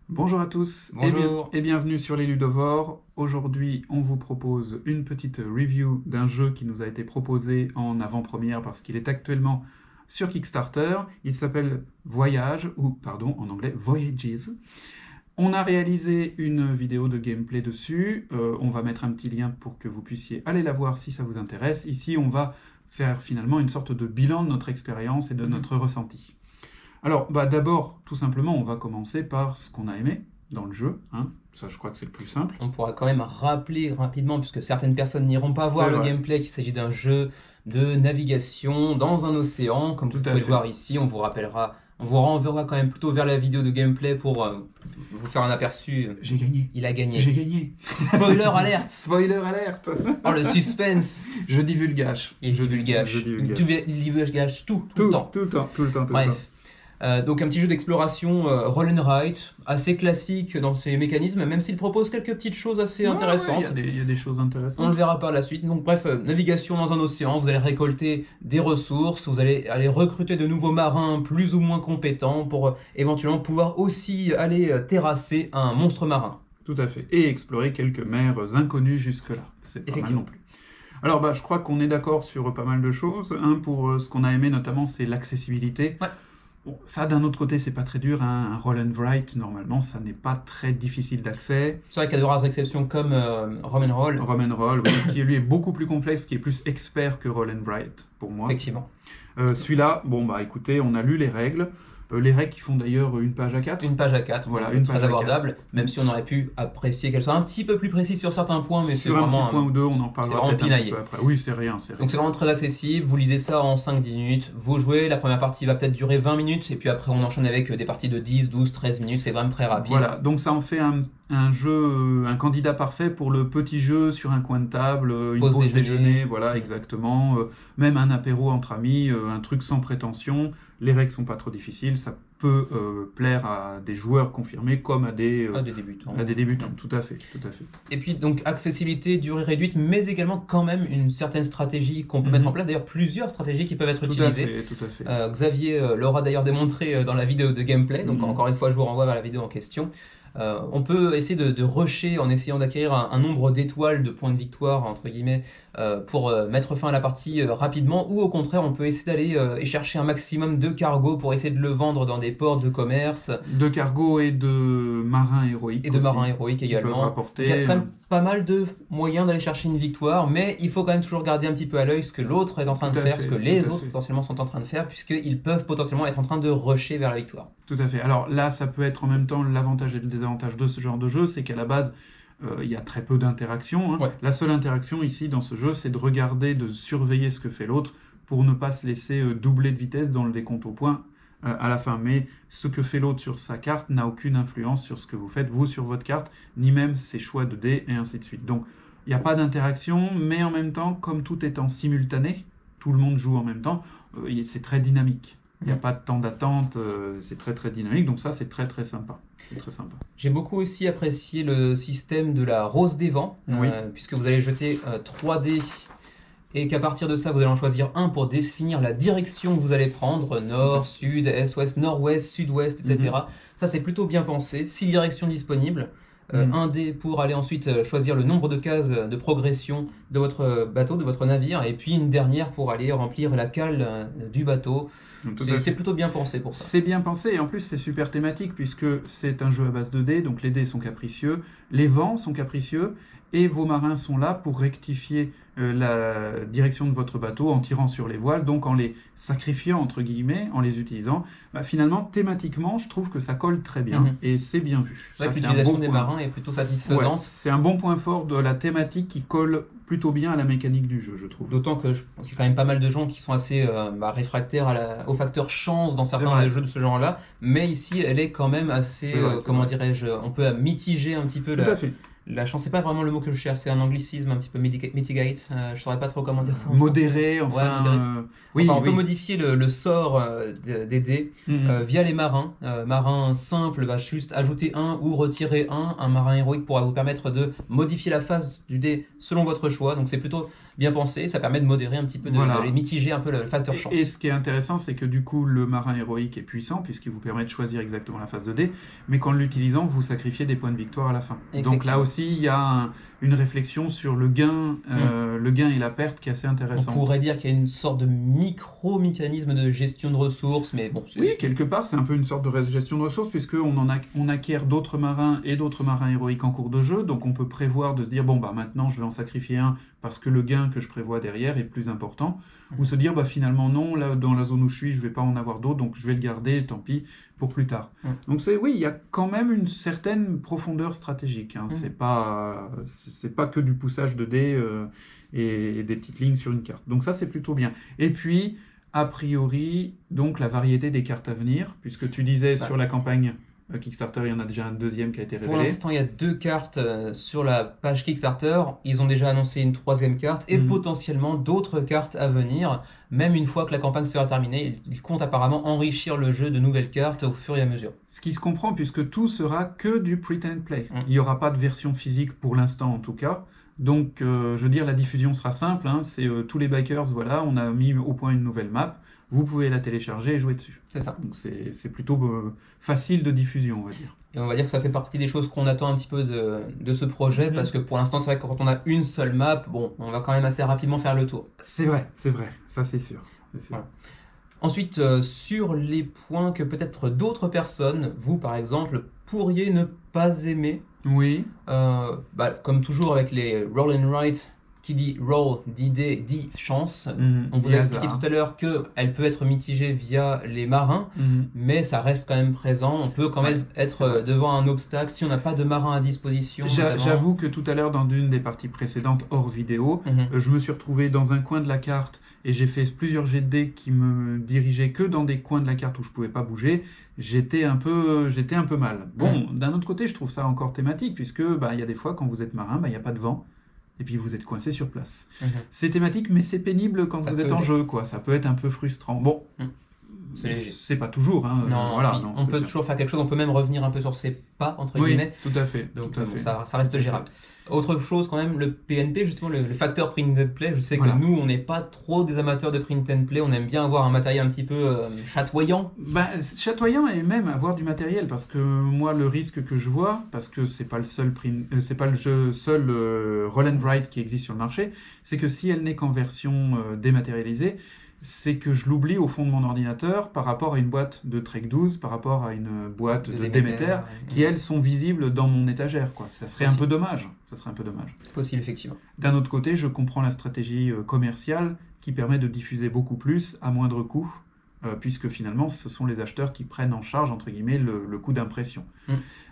Bonjour à tous Bonjour. et bienvenue sur les Ludovores. Aujourd'hui, on vous propose une petite review d'un jeu qui nous a été proposé en avant-première parce qu'il est actuellement sur Kickstarter. Il s'appelle Voyage, ou pardon, en anglais Voyages. On a réalisé une vidéo de gameplay dessus. On va mettre un petit lien pour que vous puissiez aller la voir si ça vous intéresse. Ici, on va faire finalement une sorte de bilan de notre expérience et de notre ressenti. Alors, d'abord, tout simplement, on va commencer par ce qu'on a aimé dans le jeu. Ça, je crois que c'est le plus simple. On pourra quand même rappeler rapidement, puisque certaines personnes n'iront pas voir le gameplay, qu'il s'agit d'un jeu de navigation dans un océan. Comme vous pouvez le voir ici, on vous rappellera, on vous renverra quand même plutôt vers la vidéo de gameplay pour vous faire un aperçu. J'ai gagné. Il a gagné. J'ai gagné. Spoiler alerte. Spoiler alerte. Oh, le suspense. Je divulgage. Il divulgage. Il divulgage tout le temps. Tout le temps. Bref. Donc un petit jeu d'exploration roll and write, assez classique dans ses mécanismes, même s'il propose quelques petites choses assez intéressantes. Il y a des choses intéressantes. On le verra par la suite. Donc bref, navigation dans un océan, vous allez récolter des ressources, vous allez aller recruter de nouveaux marins plus ou moins compétents pour éventuellement pouvoir aussi aller terrasser un monstre marin. Tout à fait. Et explorer quelques mers inconnues jusque-là. C'est pas mal non plus. Alors je crois qu'on est d'accord sur pas mal de choses. Pour ce qu'on a aimé notamment, c'est l'accessibilité. Ouais. Bon, ça, d'un autre côté, c'est pas très dur. Un roll and write, normalement, ça n'est pas très difficile d'accès. C'est vrai qu'il y a de rares exceptions comme Rom and Roll. Rom and Roll, oui, qui lui est beaucoup plus complexe, qui est plus expert que roll and write, pour moi. Effectivement. Celui-là, écoutez, on a lu les règles. Les règles qui font d'ailleurs une page A4. Une page A4, voilà, très abordable, même si on aurait pu apprécier qu'elle soit un petit peu plus précise sur certains points, mais c'est vraiment... Sur un petit point ou deux, on en parlera peut-être un petit peu après. Oui, c'est rien. Donc c'est vraiment très accessible, vous lisez ça en 5-10 minutes, vous jouez, la première partie va peut-être durer 20 minutes, et puis après on enchaîne avec des parties de 10, 12, 13 minutes, c'est vraiment très rapide. Voilà, donc ça en fait un jeu, un candidat parfait pour le petit jeu sur un coin de table, une pause déjeuner, voilà, exactement. Même un apéro entre amis, un truc sans prétention. Les règles sont pas trop difficiles, ça peut plaire à des joueurs confirmés comme à des débutants. À des débutants, tout à fait. Et puis donc accessibilité, durée réduite, mais également quand même une certaine stratégie qu'on peut mettre en place. D'ailleurs plusieurs stratégies qui peuvent être utilisées. Tout à fait. Xavier l'aura d'ailleurs démontré dans la vidéo de gameplay, donc encore une fois je vous renvoie vers la vidéo en question. On peut essayer de rusher en essayant d'acquérir un nombre d'étoiles, de points de victoire, entre guillemets, pour mettre fin à la partie rapidement, ou au contraire, on peut essayer d'aller chercher un maximum de cargo pour essayer de le vendre dans des ports de commerce. De cargo et de marins héroïques. Et de marins héroïques également. Il y a quand même pas mal de moyens d'aller chercher une victoire, mais il faut quand même toujours garder un petit peu à l'œil ce que l'autre est en train de faire, ce que les autres potentiellement sont en train de faire, puisqu'ils peuvent potentiellement être en train de rusher vers la victoire. Tout à fait. Alors là, ça peut être en même temps l'avantage et le désavantage de ce genre de jeu, c'est qu'à la base, il y a très peu d'interaction. Ouais. La seule interaction ici dans ce jeu, c'est de regarder, de surveiller ce que fait l'autre pour ne pas se laisser doubler de vitesse dans le décompte au point à la fin. Mais ce que fait l'autre sur sa carte n'a aucune influence sur ce que vous faites, vous, sur votre carte, ni même ses choix de dés, et ainsi de suite. Donc, il n'y a pas d'interaction, mais en même temps, comme tout est en simultané, tout le monde joue en même temps, c'est très dynamique. Il n'y a pas de temps d'attente, c'est très très dynamique, donc ça c'est très très sympa. J'ai beaucoup aussi apprécié le système de la rose des vents, puisque vous allez jeter 3 dés et qu'à partir de ça vous allez en choisir un pour définir la direction que vous allez prendre, nord, sud, est, ouest, nord-ouest, sud-ouest, etc. Ça c'est plutôt bien pensé, 6 directions disponibles. Un dé pour aller ensuite choisir le nombre de cases de progression de votre bateau, de votre navire, et puis une dernière pour aller remplir la cale du bateau. C'est plutôt bien pensé pour ça. C'est bien pensé, et en plus c'est super thématique, puisque c'est un jeu à base de dés, donc les dés sont capricieux, les vents sont capricieux, et vos marins sont là pour rectifier la direction de votre bateau en tirant sur les voiles, donc en les sacrifiant, entre guillemets, en les utilisant. Finalement, thématiquement, je trouve que ça colle très bien, et c'est bien vu. C'est vrai que l'utilisation des marins est plutôt satisfaisante. Ouais, c'est un bon point fort de la thématique qui colle plutôt bien à la mécanique du jeu, je trouve. D'autant que je pense qu'il y a quand même pas mal de gens qui sont assez réfractaires au facteur chance dans certains jeux de ce genre-là, mais ici, elle est quand même assez, comment dirais-je, on peut mitiger un petit peu Tout à fait. La chance, c'est pas vraiment le mot que je cherche, c'est un anglicisme un petit peu mitigate, je saurais pas trop comment dire ça. Modéré, enfin. Ouais, on peut modifier le sort des dés via les marins. Marin simple va juste ajouter 1 ou retirer 1. Un marin héroïque pourra vous permettre de modifier la face du dé selon votre choix. Donc c'est plutôt bien pensé, ça permet de modérer un petit peu, Voilà. de mitiger un peu le facteur chance. Et ce qui est intéressant, c'est que du coup, le marin héroïque est puissant, puisqu'il vous permet de choisir exactement la phase de dé, mais qu'en l'utilisant, vous sacrifiez des points de victoire à la fin. Donc là aussi, il y a une réflexion sur le gain et la perte qui est assez intéressante. On pourrait dire qu'il y a une sorte de micro-mécanisme de gestion de ressources, mais bon... Oui, quelque part, c'est un peu une sorte de gestion de ressources, puisqu'on on acquiert d'autres marins et d'autres marins héroïques en cours de jeu, donc on peut prévoir de se dire, bon, bah maintenant, je vais en sacrifier un, parce que le gain que je prévois derrière est plus important, ou se dire, bah finalement non, là, dans la zone où je suis, je vais pas en avoir d'autres, donc je vais le garder, tant pis, pour plus tard. Donc oui, il y a quand même une certaine profondeur stratégique, hein. C'est pas que du poussage de dés et des petites lignes sur une carte. Donc ça, c'est plutôt bien. Et puis, a priori, donc la variété des cartes à venir, puisque tu disais sur la campagne Kickstarter, il y en a déjà un deuxième qui a été révélé. Pour l'instant, il y a 2 cartes sur la page Kickstarter. Ils ont déjà annoncé une 3e carte et potentiellement d'autres cartes à venir. Même une fois que la campagne sera terminée, ils comptent apparemment enrichir le jeu de nouvelles cartes au fur et à mesure. Ce qui se comprend puisque tout sera que du print and play. Il n'y aura pas de version physique pour l'instant en tout cas. Donc, je veux dire, la diffusion sera simple. Hein. C'est tous les backers, voilà, on a mis au point une nouvelle map. Vous pouvez la télécharger et jouer dessus. C'est ça. Donc, c'est plutôt facile de diffusion, on va dire. Et on va dire que ça fait partie des choses qu'on attend un petit peu de ce projet, parce que pour l'instant, c'est vrai que quand on a une seule map, bon, on va quand même assez rapidement faire le tour. C'est vrai, ça c'est sûr. Voilà. Ensuite, sur les points que peut-être d'autres personnes, vous par exemple, pourriez ne pas aimer. Oui. Comme toujours avec les roll and write, qui dit roll, dit dé, dit chance. On vous a expliqué tout à l'heure qu'elle peut être mitigée via les marins, mais ça reste quand même présent. On peut quand même être devant un obstacle si on n'a pas de marin à disposition. J'avoue que tout à l'heure, dans une des parties précédentes hors vidéo, je me suis retrouvé dans un coin de la carte et j'ai fait plusieurs jets de dés qui me dirigeaient que dans des coins de la carte où je ne pouvais pas bouger. J'étais un peu mal. Bon, d'un autre côté, je trouve ça encore thématique, puisque y a des fois, quand vous êtes marin, il n'y a pas de vent. Et puis vous êtes coincé sur place. C'est thématique, mais c'est pénible quand vous êtes en jeu, quoi. Ça peut être un peu frustrant. Bon, c'est pas toujours. Hein. Non, voilà, on peut toujours faire quelque chose. On peut même revenir un peu sur ses pas, entre guillemets. Oui, tout à fait. Donc ça reste gérable. Autre chose quand même, le PNP, justement, le facteur print and play. Je sais que nous, on n'est pas trop des amateurs de print and play. On aime bien avoir un matériel un petit peu chatoyant. Chatoyant et même avoir du matériel, parce que moi, le risque que je vois, parce que c'est pas le seul roll and write qui existe sur le marché, c'est que si elle n'est qu'en version dématérialisée, c'est que je l'oublie au fond de mon ordinateur par rapport à une boîte de Trek 12, par rapport à une boîte de Demeter, qui elles sont visibles dans mon étagère, quoi. Ça serait un peu dommage. Possible, effectivement. D'un autre côté, je comprends la stratégie commerciale qui permet de diffuser beaucoup plus à moindre coût, puisque finalement, ce sont les acheteurs qui prennent en charge, entre guillemets, le coût d'impression.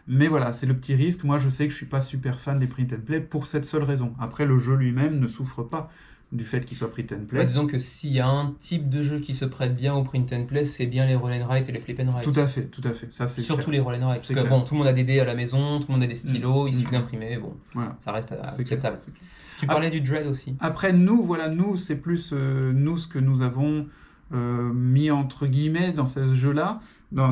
Mais voilà, c'est le petit risque. Moi, je sais que je suis pas super fan des print and play pour cette seule raison. Après, le jeu lui-même ne souffre pas du fait qu'il soit print and play. Disons que s'il y a un type de jeu qui se prête bien au print and play, c'est bien les roll and write et les flip and write. Tout à fait. Ça, c'est surtout clair. les roll and write. Parce que bon, tout le monde a des dés à la maison, tout le monde a des stylos, il suffit d'imprimer, bon, voilà. Ça reste acceptable. Tu parlais du Dread aussi. Après, nous, c'est plus nous ce que nous avons mis entre guillemets dans ce jeu-là.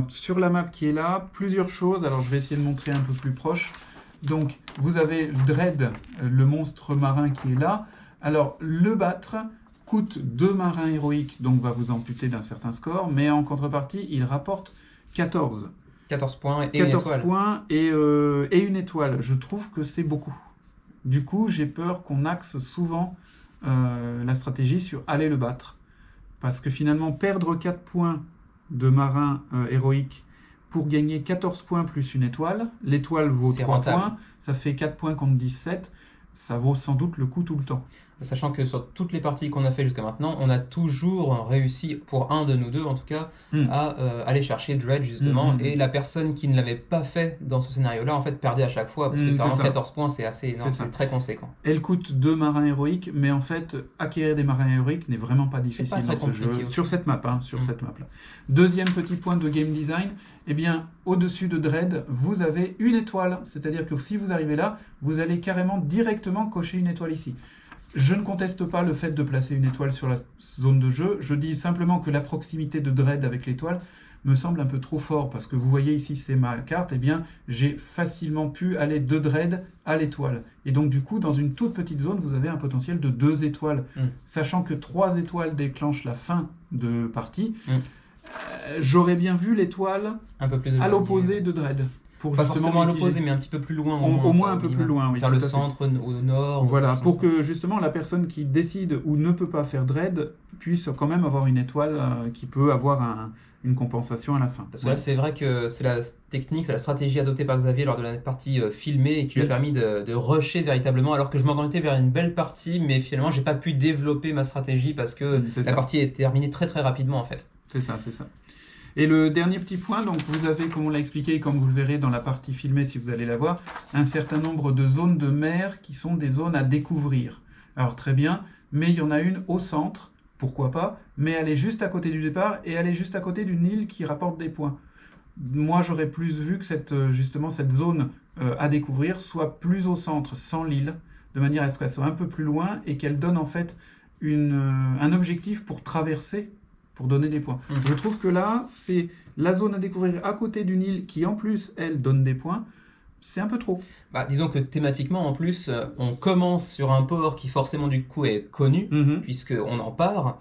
Sur la map qui est là, plusieurs choses. Alors, je vais essayer de montrer un peu plus proche. Donc, vous avez Dread, le monstre marin qui est là. Alors, le battre coûte 2 marins héroïques, donc va vous amputer d'un certain score, mais en contrepartie, il rapporte 14. 14 points et 14 une étoile. Points et une étoile. Je trouve que c'est beaucoup. Du coup, j'ai peur qu'on axe souvent la stratégie sur aller le battre. Parce que finalement, perdre 4 points de marin héroïque pour gagner 14 points plus une étoile, l'étoile vaut 3 points, ça fait 4 points contre 17. Ça vaut sans doute le coup tout le temps. Sachant que sur toutes les parties qu'on a fait jusqu'à maintenant, on a toujours réussi, pour un de nous deux en tout cas, à aller chercher Dread justement. Et la personne qui ne l'avait pas fait dans ce scénario-là, en fait, perdait à chaque fois. Parce que c'est vraiment 14 points, c'est assez énorme, c'est très conséquent. Elle coûte 2 marins héroïques, mais en fait, acquérir des marins héroïques n'est vraiment pas difficile dans ce jeu. Sur cette map, cette map-là. Deuxième petit point de game design, eh bien, au-dessus de Dread, vous avez une étoile. C'est-à-dire que si vous arrivez là, vous allez carrément directement cocher une étoile ici. Je ne conteste pas le fait de placer une étoile sur la zone de jeu. Je dis simplement que la proximité de Dread avec l'étoile me semble un peu trop fort, parce que vous voyez ici, c'est ma carte, eh bien, j'ai facilement pu aller de dread à l'étoile. Et donc, du coup, dans une toute petite zone, vous avez un potentiel de 2 étoiles. Sachant que 3 étoiles déclenchent la fin de partie, j'aurais bien vu l'étoile à l'opposé de dread. Pas forcément à l'opposé, mais un petit peu plus loin. Au moins un peu plus loin, oui. Faire le centre, au nord. Voilà, pour que justement la personne qui décide ou ne peut pas faire dread puisse quand même avoir une étoile qui peut avoir une compensation à la fin. Parce que là, c'est vrai que c'est la technique, c'est la stratégie adoptée par Xavier lors de la partie filmée et qui lui a permis de rusher véritablement, alors que je m'orientais vers une belle partie, mais finalement, j'ai pas pu développer ma stratégie parce que la partie est terminée très très rapidement en fait. C'est ça, c'est ça. Et le dernier petit point, donc vous avez, comme on l'a expliqué, comme vous le verrez dans la partie filmée si vous allez la voir, un certain nombre de zones de mer qui sont des zones à découvrir. Alors très bien, mais il y en a une au centre, pourquoi pas, mais elle est juste à côté du départ et elle est juste à côté d'une île qui rapporte des points. Moi j'aurais plus vu que justement cette zone à découvrir soit plus au centre, sans l'île, de manière à ce qu'elle soit un peu plus loin et qu'elle donne en fait un objectif pour traverser, pour donner des points. Je trouve que là, c'est la zone à découvrir à côté d'une île qui, en plus, elle, donne des points. C'est un peu trop. Bah, disons que thématiquement, en plus, on commence sur un port qui, forcément, du coup, est connu, puisqu'on en part.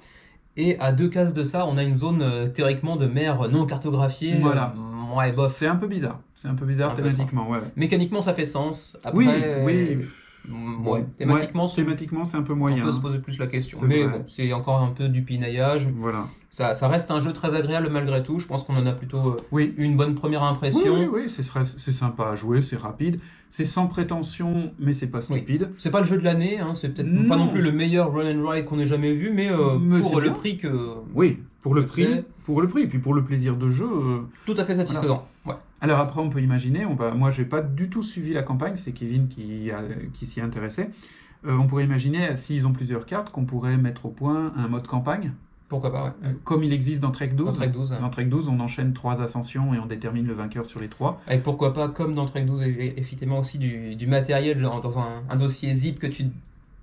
Et à 2 cases de ça, on a une zone, théoriquement, de mer non cartographiée. Voilà. Ouais, bof. C'est un peu bizarre. C'est un peu bizarre thématiquement, ouais. Mécaniquement, ça fait sens. Après, oui. Ouais, thématiquement, c'est un peu moyen. On peut se poser plus la question. Mais bon, c'est encore un peu du pinaillage. Voilà. Ça reste un jeu très agréable malgré tout. Je pense qu'on en a plutôt une bonne première impression. Oui, c'est sympa à jouer, c'est rapide. C'est sans prétention, mais c'est pas stupide. C'est pas le jeu de l'année, hein. C'est peut-être pas non plus le meilleur run and ride qu'on ait jamais vu, mais pour le prix que... Oui, pour le prix, et puis pour le plaisir de jeu. Tout à fait satisfaisant. Voilà. Ouais. Alors après, on peut imaginer, moi j'ai pas du tout suivi la campagne, c'est Kevin qui s'y intéressait. On pourrait imaginer, s'ils ont plusieurs cartes, qu'on pourrait mettre au point un mode campagne. Pourquoi pas, ouais. Comme il existe dans Trek 12. Dans Trek 12, on enchaîne 3 ascensions et on détermine le vainqueur sur les 3. Et pourquoi pas, comme dans Trek 12, effectivement aussi du matériel dans un dossier zip que tu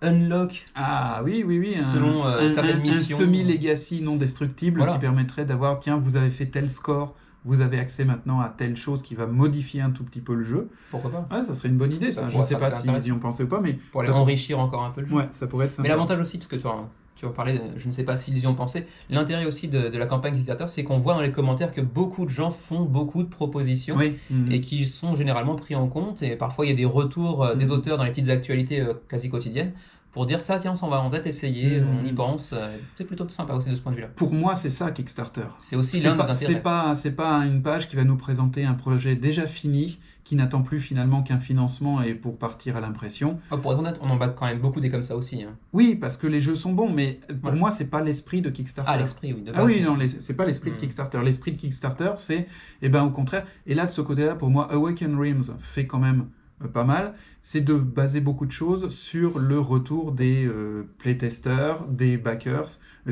unlock. Ah oui. Selon certaines missions. Un semi-legacy non destructible qui permettrait d'avoir, tiens, vous avez fait tel score, vous avez accès maintenant à telle chose qui va modifier un tout petit peu le jeu. Pourquoi pas? Ouais, ça serait une bonne idée, ça. Je ne sais pas s'ils y ont pensé ou pas, mais... Pour aller enrichir encore un peu le jeu. Ouais, ça pourrait être sympa. Mais l'avantage aussi, parce que tu vas parler, je ne sais pas s'ils y ont pensé, l'intérêt aussi de la campagne Kickstarter, c'est qu'on voit dans les commentaires que beaucoup de gens font beaucoup de propositions et qui sont généralement pris en compte. Et parfois, il y a des retours des auteurs dans les petites actualités quasi quotidiennes pour dire ça, tiens, on va en fait essayer, on y pense. C'est plutôt sympa aussi de ce point de vue-là. Pour moi, c'est ça Kickstarter. C'est aussi l'un des intérêts. C'est pas une page qui va nous présenter un projet déjà fini, qui n'attend plus finalement qu'un financement et pour partir à l'impression. Pour être honnête, on en bat quand même beaucoup des comme ça aussi. Hein. Oui, parce que les jeux sont bons, mais pour moi, c'est pas l'esprit de Kickstarter. Ah, l'esprit, oui. C'est pas l'esprit de Kickstarter. L'esprit de Kickstarter, c'est, au contraire, et là, de ce côté-là, pour moi, Awaken Realms fait quand même pas mal, c'est de baser beaucoup de choses sur le retour des playtesters, des backers.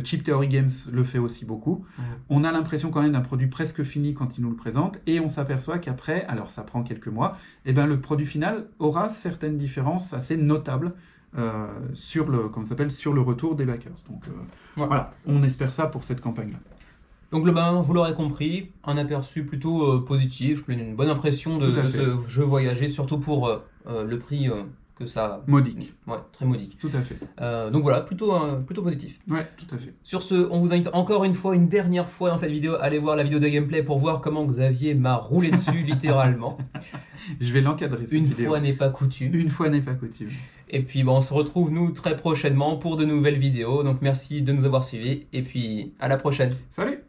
Cheap Theory Games le fait aussi beaucoup. On a l'impression quand même d'un produit presque fini quand ils nous le présentent, et on s'aperçoit qu'après, alors ça prend quelques mois, le produit final aura certaines différences assez notables sur le retour des backers. Donc voilà, on espère ça pour cette campagne-là. Donc globalement, vous l'aurez compris, un aperçu plutôt positif, une bonne impression de ce jeu voyager, surtout pour le prix que ça... Modique. Ouais, très modique. Tout à fait. Donc voilà, plutôt positif. Ouais, tout à fait. Sur ce, on vous invite encore une dernière fois dans cette vidéo à aller voir la vidéo de gameplay pour voir comment Xavier m'a roulé dessus, littéralement. Je vais l'encadrer, cette vidéo. Une fois n'est pas coutume. Une fois n'est pas coutume. Et puis on se retrouve nous très prochainement pour de nouvelles vidéos. Donc merci de nous avoir suivis et puis à la prochaine. Salut!